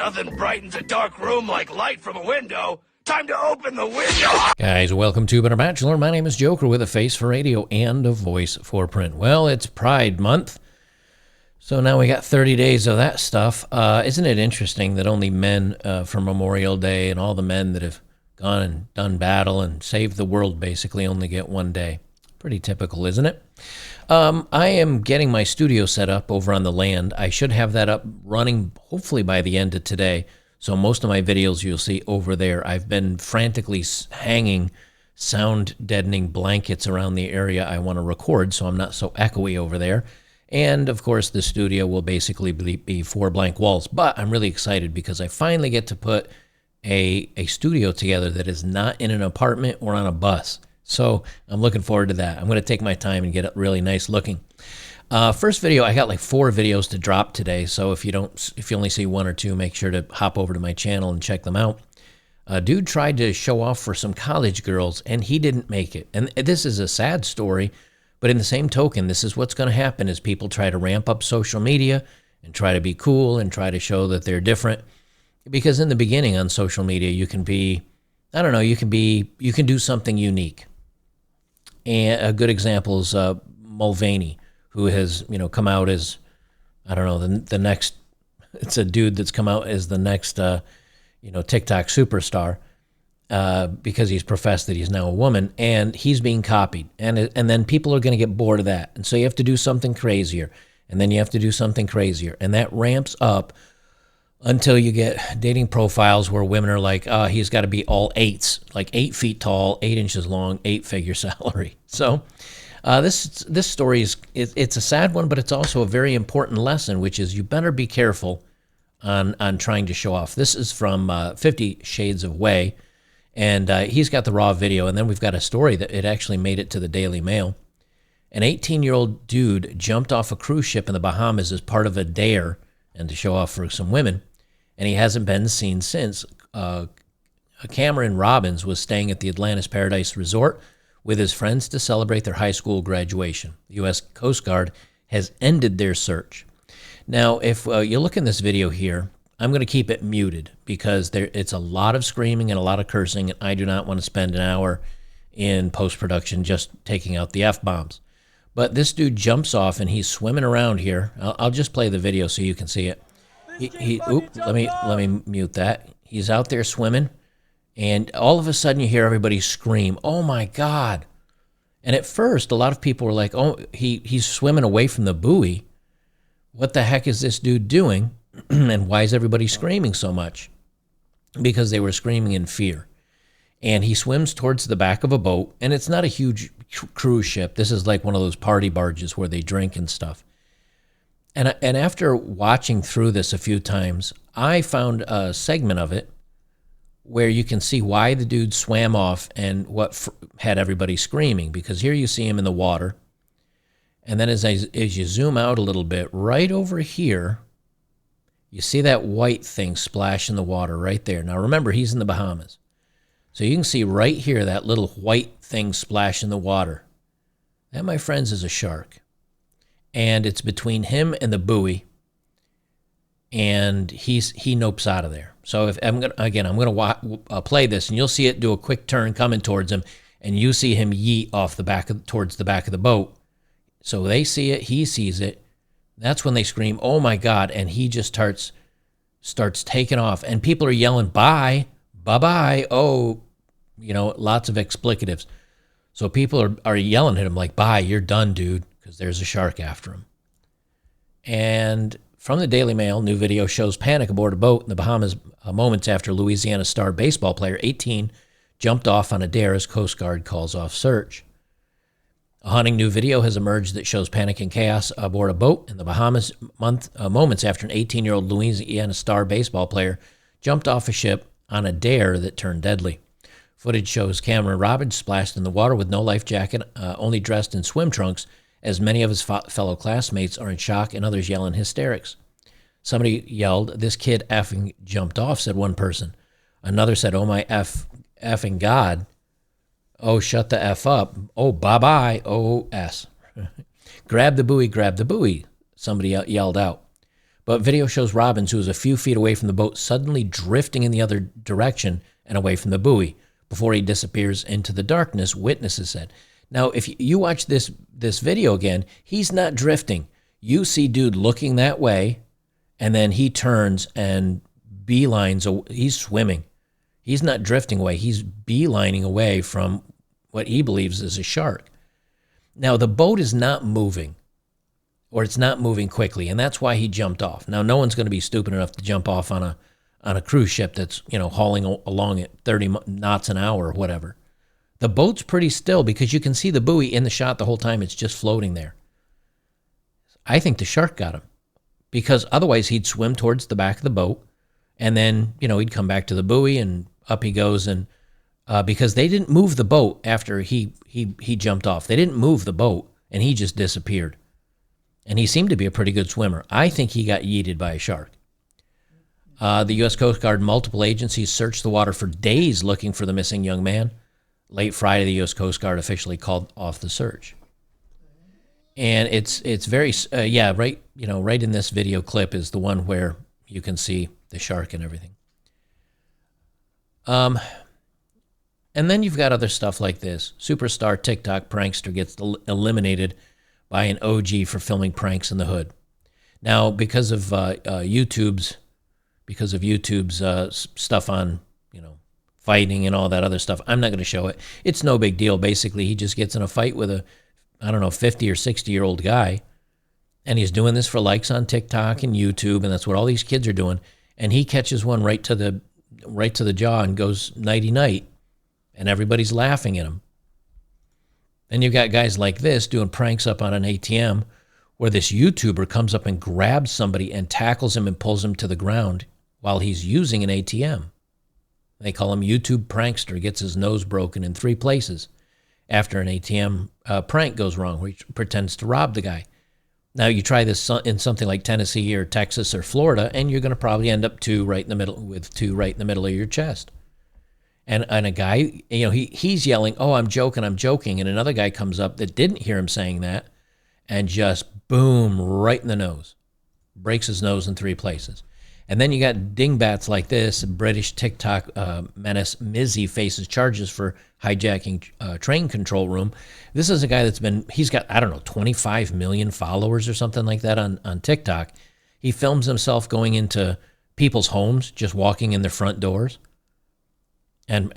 Nothing brightens a dark room like light from a window. Time to open the window. Guys, welcome to Bachelor. My name is Joker with a face for radio and a voice for print. Well, it's Pride Month, so now we got 30 days of that stuff. Isn't it interesting that only men for Memorial Day and all the men that have gone and done battle and saved the world basically only get one day? Pretty typical, isn't it? I am getting my studio set up over on the land. I should have that up running hopefully by the end of today. So most of my videos you'll see over there. I've been frantically hanging sound deadening blankets around the area I want to record so I'm not so echoey over there. And of course the studio will basically be 4 blank walls. But I'm really excited because I finally get to put a studio together that is not in an apartment or on a bus. So I'm looking forward to that. I'm going to take my time and get it really nice looking. First video, I got like 4 videos to drop today. So if you only see 1 or 2, make sure to hop over to my channel and check them out. A dude tried to show off for some college girls and he didn't make it. And this is a sad story, but in the same token, this is what's going to happen as people try to ramp up social media and try to be cool and try to show that they're different. Because in the beginning on social media, you can be, I don't know, you can do something unique. And a good example is Mulvaney, who has, come out as, I don't know, the next, it's a dude that's come out as the next, TikTok superstar because he's professed that he's now a woman, and he's being copied. And then people are going to get bored of that. And so you have to do something crazier, and then you have to do something crazier. And that ramps up until you get dating profiles where women are like, he's got to be all 8s, like 8 feet tall, 8 inches long, 8-figure salary. So this story it's a sad one, but it's also a very important lesson, which is you better be careful on trying to show off. This is from 50 Shades of Way, and he's got the raw video, and then we've got a story that it actually made it to the Daily Mail. An 18-year-old dude jumped off a cruise ship in the Bahamas as part of a dare and to show off for some women, and he hasn't been seen since. Cameron Robbins was staying at the Atlantis Paradise Resort with his friends to celebrate their high school graduation. The U.S. Coast Guard has ended their search. Now, if you look in this video here, I'm going to keep it muted because it's a lot of screaming and a lot of cursing, and I do not want to spend an hour in post-production just taking out the F-bombs. But this dude jumps off, and he's swimming around here. I'll just play the video so you can see it. Let me mute that. He's out there swimming, and all of a sudden you hear everybody scream, "Oh my God!" And at first, a lot of people were like, "Oh, he's swimming away from the buoy. What the heck is this dude doing? And why is everybody screaming so much?" Because they were screaming in fear. And he swims towards the back of a boat, and it's not a huge cruise ship. This is like one of those party barges where they drink and stuff. And after watching through this a few times, I found a segment of it where you can see why the dude swam off and what had everybody screaming. Because here you see him in the water. And then as you zoom out a little bit, right over here, you see that white thing splash in the water right there. Now remember, he's in the Bahamas. So you can see right here that little white thing splash in the water. That, my friends, is a shark. And it's between him and the buoy, and he nopes out of there. So if I'm gonna play this, and you'll see it do a quick turn coming towards him, and you see him yeet off towards the back of the boat. So they see it, he sees it. That's when they scream, "Oh my God!" And he just starts taking off, and people are yelling, "Bye, bye-bye!" Oh, lots of explicatives. So people are yelling at him like, "Bye, you're done, dude," because there's a shark after him. And from the Daily Mail, new video shows panic aboard a boat in the Bahamas moments after Louisiana star baseball player 18 jumped off on a dare as Coast Guard calls off search. A haunting new video has emerged that shows panic and chaos aboard a boat in the Bahamas moments after an 18-year-old Louisiana star baseball player jumped off a ship on a dare that turned deadly. Footage shows Cameron Robbins splashed in the water with no life jacket, only dressed in swim trunks, as many of his fellow classmates are in shock and others yell in hysterics. Somebody yelled, "This kid effing jumped off," said one person. Another said, "Oh my effing God. Oh, shut the F up. Oh, bye-bye. Oh, S." Grab the buoy, somebody yelled out. But video shows Robbins, who is a few feet away from the boat, suddenly drifting in the other direction and away from the buoy before he disappears into the darkness, witnesses said. Now, if you watch this video again, he's not drifting. You see dude looking that way, and then he turns and beelines. He's swimming. He's not drifting away. He's beelining away from what he believes is a shark. Now, the boat is not moving, or it's not moving quickly, and that's why he jumped off. Now, no one's going to be stupid enough to jump off on a cruise ship that's, hauling along at 30 knots an hour or whatever. The boat's pretty still because you can see the buoy in the shot the whole time. It's just floating there. I think the shark got him, because otherwise he'd swim towards the back of the boat, and then, he'd come back to the buoy and up he goes. And because they didn't move the boat after he jumped off. They didn't move the boat, and he just disappeared. And he seemed to be a pretty good swimmer. I think he got yeeted by a shark. The U.S. Coast Guard and multiple agencies searched the water for days looking for the missing young man. Late Friday, the U.S. Coast Guard officially called off the search. And it's very, right in this video clip is the one where you can see the shark and everything. And then you've got other stuff like this. Superstar TikTok prankster gets eliminated by an OG for filming pranks in the hood. Now, because of YouTube's stuff on, fighting and all that other stuff, I'm not going to show it. It's no big deal. Basically, he just gets in a fight with a 50 or 60-year-old guy, and he's doing this for likes on TikTok and YouTube, and that's what all these kids are doing. And he catches one right to the jaw and goes nighty-night, and everybody's laughing at him. Then you've got guys like this doing pranks up on an ATM, where this YouTuber comes up and grabs somebody and tackles him and pulls him to the ground while he's using an ATM. They call him YouTube prankster. Gets his nose broken in 3 places after an ATM prank goes wrong, where he pretends to rob the guy. Now, you try this in something like Tennessee or Texas or Florida, and you're going to probably end up two right in the middle of your chest. And a guy, he's yelling, "Oh, I'm joking," and another guy comes up that didn't hear him saying that, and just boom, right in the nose. Breaks his nose in 3 places. And then you got dingbats like this. British TikTok menace Mizzy faces charges for hijacking train control room. This is a guy he's got, 25 million followers or something like that on TikTok. He films himself going into people's homes, just walking in their front doors and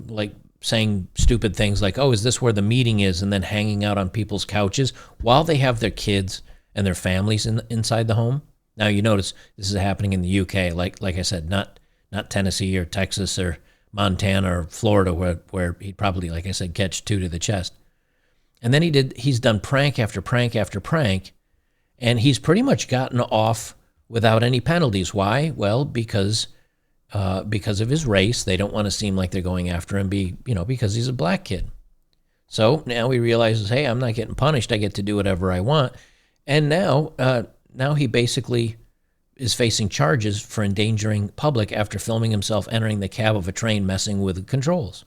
like saying stupid things like, "Oh, is this where the meeting is?" And then hanging out on people's couches while they have their kids and their families inside the home. Now, you notice this is happening in the UK, like I said, not Tennessee or Texas or Montana or Florida, where he'd probably, like I said, catch 2 to the chest. And then he's done prank after prank after prank, and he's pretty much gotten off without any penalties. Why? Well, because of his race. They don't want to seem like they're going after him, because he's a black kid. So now he realizes, hey, I'm not getting punished. I get to do whatever I want. And now he basically is facing charges for endangering public after filming himself entering the cab of a train messing with the controls.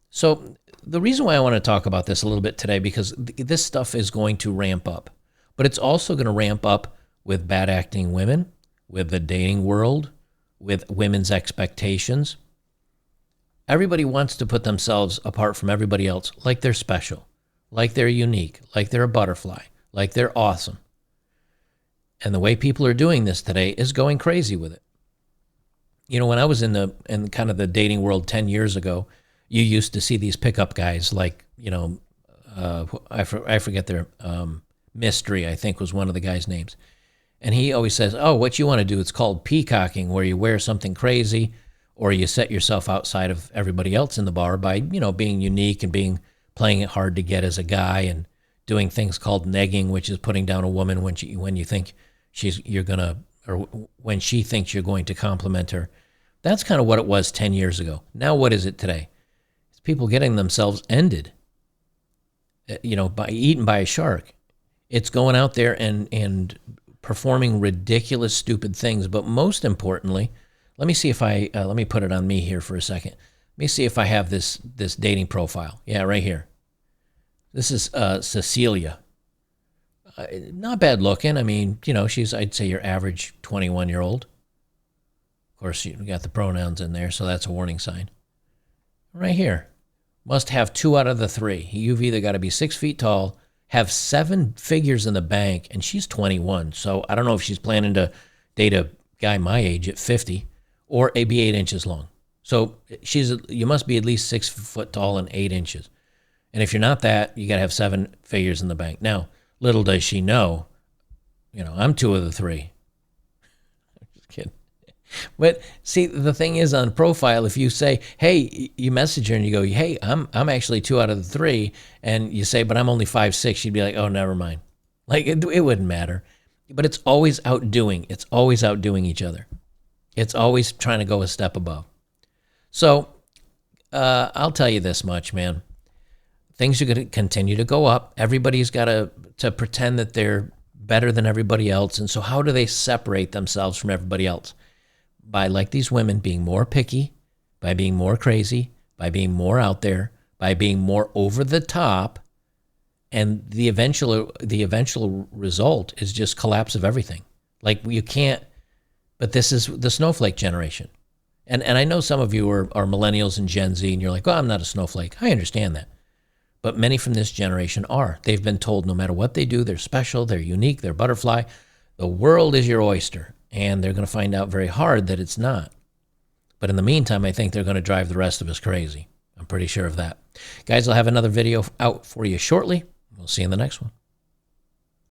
So the reason why I want to talk about this a little bit today, because this stuff is going to ramp up. But it's also going to ramp up with bad acting women, with the dating world, with women's expectations. Everybody wants to put themselves apart from everybody else, like they're special, like they're unique, like they're a butterfly, like they're awesome. And the way people are doing this today is going crazy with it. When I was in kind of the dating world 10 years ago, you used to see these pickup guys like, I forget their Mystery, I think was one of the guys' names. And he always says, "Oh, what you want to do, it's called peacocking, where you wear something crazy or you set yourself outside of everybody else in the bar by, being unique and playing it hard to get as a guy and doing things called negging, which is putting down a woman when you think when she thinks you're going to compliment her." That's kind of what it was 10 years ago. Now what is it today? It's people getting themselves ended, eaten by a shark. It's going out there and performing ridiculous, stupid things. But most importantly, let me see if let me put it on me here for a second. Let me see if I have this dating profile. Yeah, right here. This is Cecilia. Not bad looking. I mean, you know, she's, I'd say, your average 21-year-old. Of course, you got the pronouns in there, so that's a warning sign. Right here. Must have 2 out of the 3. You've either got to be 6 feet tall, have 7 figures in the bank, and she's 21. So I don't know if she's planning to date a guy my age at 50, or be 8 inches long. So you must be at least 6 foot tall and 8 inches. And if you're not that, you got to have 7 figures in the bank. Now, little does she know, you know, I'm 2 of the 3. I'm just kidding. But see, the thing is, on profile, if you say, hey, you message her and you go, hey, I'm actually 2 out of the 3, and you say, but I'm only 5'6", she'd be like, oh, never mind. Like, it wouldn't matter. But it's always outdoing. It's always outdoing each other. It's always trying to go a step above. So I'll tell you this much, man. Things are going to continue to go up. Everybody's got to pretend that they're better than everybody else. And so how do they separate themselves from everybody else? By, like these women, being more picky, by being more crazy, by being more out there, by being more over the top. And the eventual result is just collapse of everything. Like, you can't, but this is the snowflake generation. And I know some of you are millennials and Gen Z, and you're like, oh, I'm not a snowflake. I understand that. But many from this generation are. They've been told no matter what they do, they're special, they're unique, they're butterfly. The world is your oyster. And they're going to find out very hard that it's not. But in the meantime, I think they're going to drive the rest of us crazy. I'm pretty sure of that. Guys, I'll have another video out for you shortly. We'll see you in the next one.